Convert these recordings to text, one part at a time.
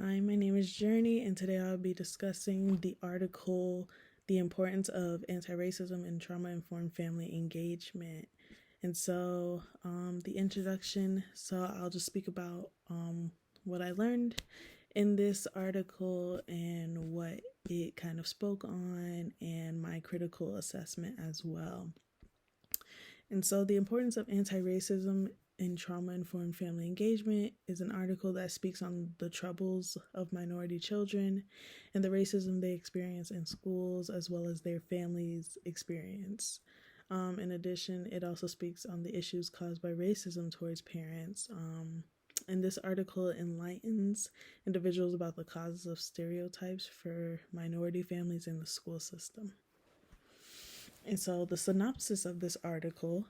Hi, my name is Journey, and today I'll be discussing the article, The Importance of Anti-Racism and Trauma-Informed Family Engagement. The introduction, so I'll just speak about what I learned in this article and what it kind of spoke on, and my critical assessment as well. The importance of anti-racism in trauma-informed family engagement is an article that speaks on the troubles of minority children and the racism they experience in schools as well as their families' experience. In addition, it also speaks on the issues caused by racism towards parents. And this article enlightens individuals about the causes of stereotypes for minority families in the school system. And so the synopsis of this article,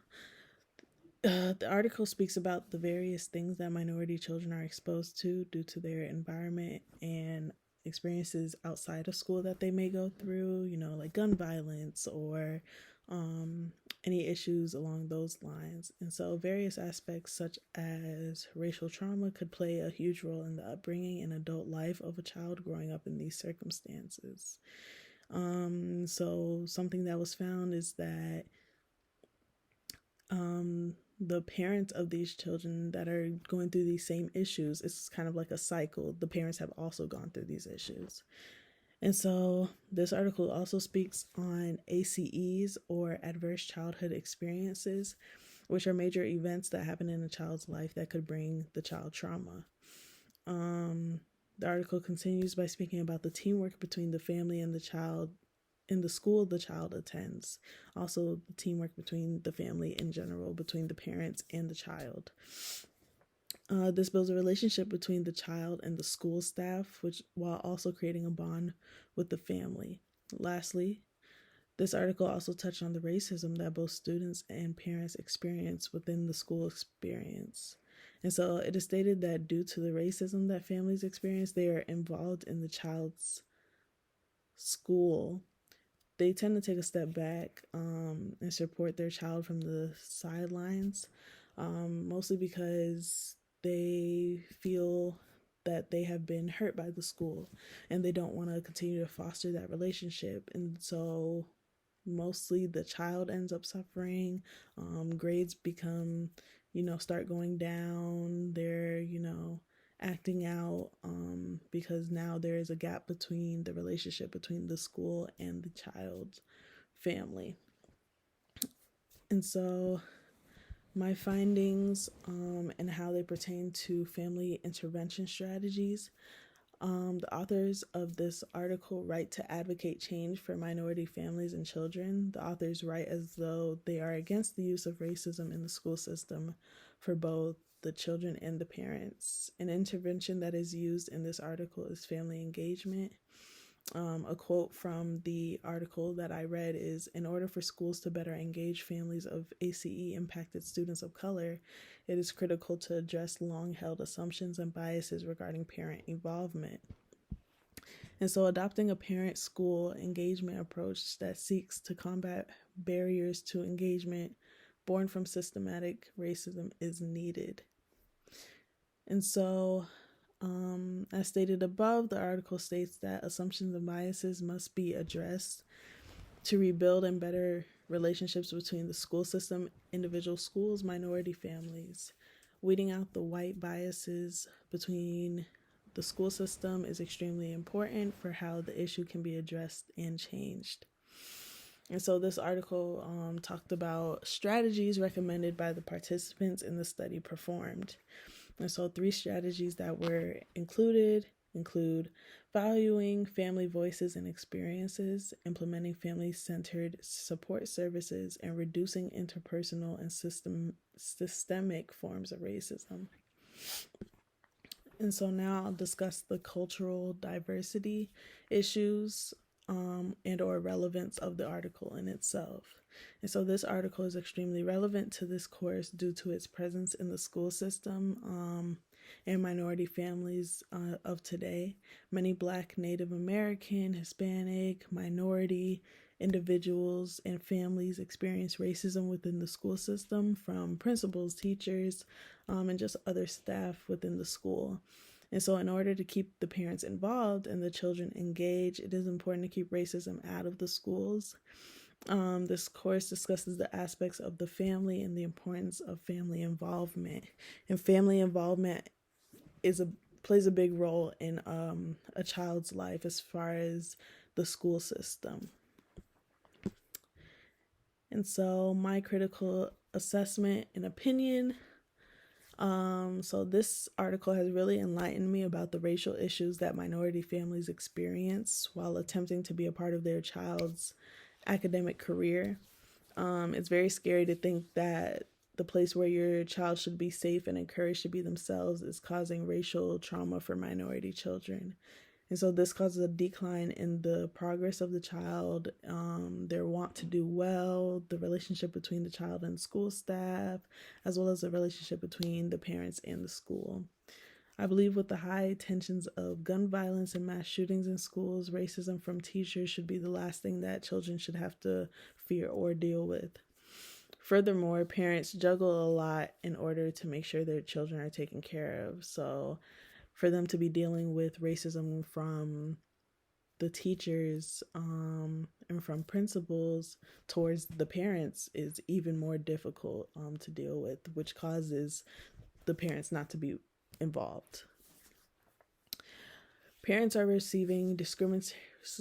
the article speaks about the various things that minority children are exposed to due to their environment and experiences outside of school that they may go through, like gun violence or any issues along those lines. And so various aspects such as racial trauma could play a huge role in the upbringing and adult life of a child growing up in these circumstances. So something that was found is that the parents of these children that are going through these same issues, it's kind of like a cycle. The parents have also gone through these issues. And so this article also speaks on ACEs, or adverse childhood experiences, which are major events that happen in a child's life that could bring the child trauma. The article continues by speaking about the teamwork between the family and the child in the school the child attends. Also, the teamwork between the family in general, between the parents and the child. This builds a relationship between the child and the school staff, which while also creating a bond with the family. Lastly, this article also touched on the racism that both students and parents experience within the school experience. And so it is stated that due to the racism that families experience, they are involved in the child's school. They tend to take a step back and support their child from the sidelines, mostly because they feel that they have been hurt by the school and they don't want to continue to foster that relationship. And so mostly the child ends up suffering. Grades become, start going down. They're, acting out because now there is a gap between the relationship between the school and the child's family. And so my findings and how they pertain to family intervention strategies. The authors of this article write to advocate change for minority families and children. The authors write as though they are against the use of racism in the school system for both the children and the parents. An intervention that is used in this article is family engagement. A quote from the article that I read is, "In order for schools to better engage families of ACE impacted students of color, it is critical to address long-held assumptions and biases regarding parent involvement." And so adopting a parent-school engagement approach that seeks to combat barriers to engagement born from systematic racism is needed. And so as stated above, the article states that assumptions and biases must be addressed to rebuild and better relationships between the school system, individual schools, minority families. Weeding out the white biases between the school system is extremely important for how the issue can be addressed and changed. And so this article talked about strategies recommended by the participants in the study performed. And so 3 strategies that were include valuing family voices and experiences, implementing family-centered support services, and reducing interpersonal and systemic forms of racism. And so now I'll discuss the cultural diversity issues and or relevance of the article in itself. And so this article is extremely relevant to this course due to its presence in the school system and minority families of today. Many Black, Native American, Hispanic, minority individuals and families experience racism within the school system from principals, teachers, and just other staff within the school. And so in order to keep the parents involved and the children engaged, it is important to keep racism out of the schools. This course discusses the aspects of the family and the importance of family involvement. And family involvement plays a big role in a child's life as far as the school system. And so my critical assessment and opinion. So this article has really enlightened me about the racial issues that minority families experience while attempting to be a part of their child's academic career. It's very scary to think that the place where your child should be safe and encouraged to be themselves is causing racial trauma for minority children. And so this causes a decline in the progress of the child, their want to do well, the relationship between the child and school staff, as well as the relationship between the parents and the school. I believe with the high tensions of gun violence and mass shootings in schools, racism from teachers should be the last thing that children should have to fear or deal with. Furthermore, parents juggle a lot in order to make sure their children are taken care of. So for them to be dealing with racism from the teachers and from principals towards the parents is even more difficult to deal with, which causes the parents not to be involved. Parents are receiving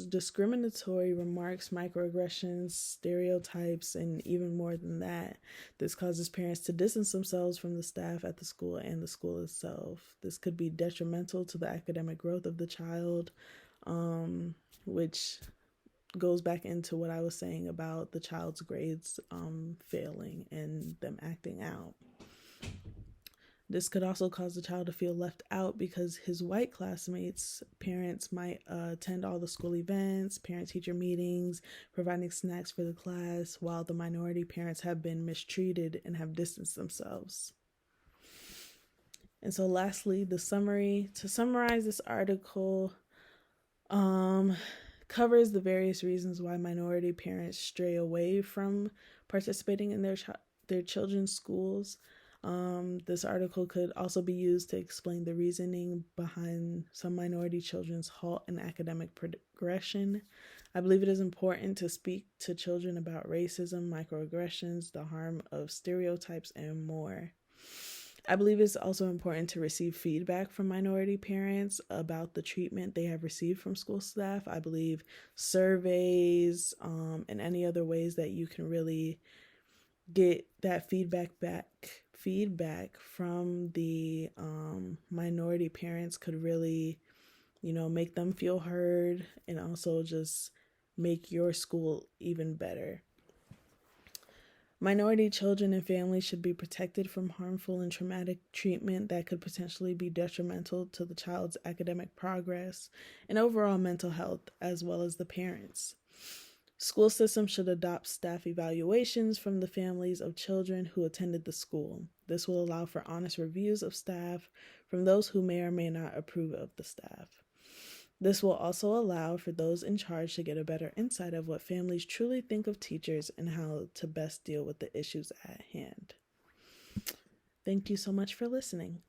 discriminatory remarks, microaggressions, stereotypes, and even more than that. This causes parents to distance themselves from the staff at the school and the school itself. This could be detrimental to the academic growth of the child, which goes back into what I was saying about the child's grades failing and them acting out. This could also cause the child to feel left out because his white classmates' parents might attend all the school events, parent-teacher meetings, providing snacks for the class, while the minority parents have been mistreated and have distanced themselves. And so lastly, the summary. To summarize, this article covers the various reasons why minority parents stray away from participating in their children's schools. This article could also be used to explain the reasoning behind some minority children's halt in academic progression. I believe it is important to speak to children about racism, microaggressions, the harm of stereotypes, and more. I believe it's also important to receive feedback from minority parents about the treatment they have received from school staff. I believe surveys and any other ways that you can really get that feedback from the minority parents could really, make them feel heard and also just make your school even better. Minority children and families should be protected from harmful and traumatic treatment that could potentially be detrimental to the child's academic progress and overall mental health, as well as the parents. School systems should adopt staff evaluations from the families of children who attended the school. This will allow for honest reviews of staff from those who may or may not approve of the staff. This will also allow for those in charge to get a better insight of what families truly think of teachers and how to best deal with the issues at hand. Thank you so much for listening.